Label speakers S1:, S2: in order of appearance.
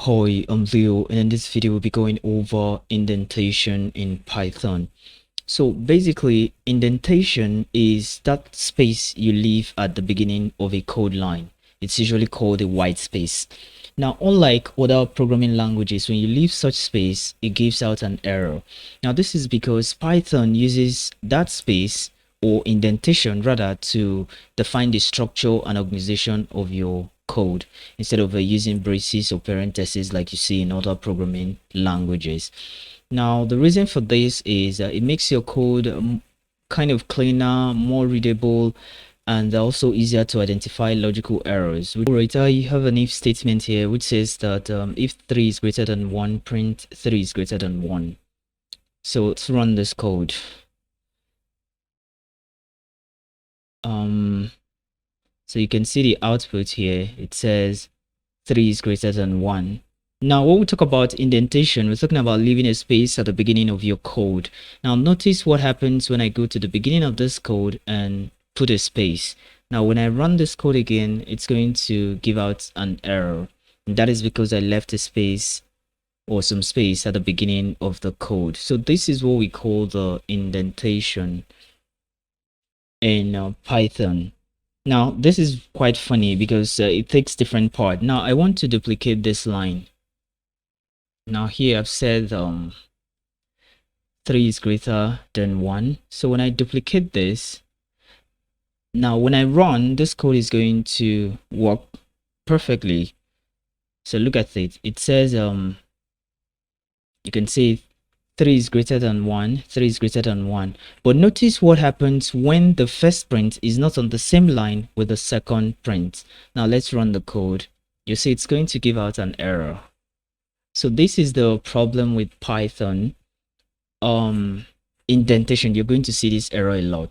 S1: Hi, I'm Leo, and in this video we'll be going over indentation in Python. So basically, indentation is that space you leave at the beginning of a code line. It's usually called a white space. Now, unlike other programming languages, when you leave such space, it gives out an error. Now, this is because Python uses that space or indentation rather to define the structure and organization of your code instead of using braces or parentheses like you see in other programming languages. Now, the reason for this is it makes your code kind of cleaner, more readable, and also easier to identify logical errors. Alright, I have an if statement here which says that if 3 is greater than 1, print 3 is greater than 1. So let's run this code. So you can see the output here. It says 3 is greater than 1. Now, when we talk about indentation, we're talking about leaving a space at the beginning of your code. Now, notice what happens when I go to the beginning of this code and put a space. Now, when I run this code again, it's going to give out an error. And that is because I left a space or some space at the beginning of the code. So this is what we call the indentation in Python. Now, this is quite funny because it takes different part. Now, I want to duplicate this line. Now here I've said 3 is greater than 1. So when I duplicate this, now when I run, this code is going to work perfectly. So look at it. It says you can see 3 is greater than 1, 3 is greater than 1. But notice what happens when the first print is not on the same line with the second print. Now let's run the code. You see it's going to give out an error. So this is the problem with Python indentation. You're going to see this error a lot.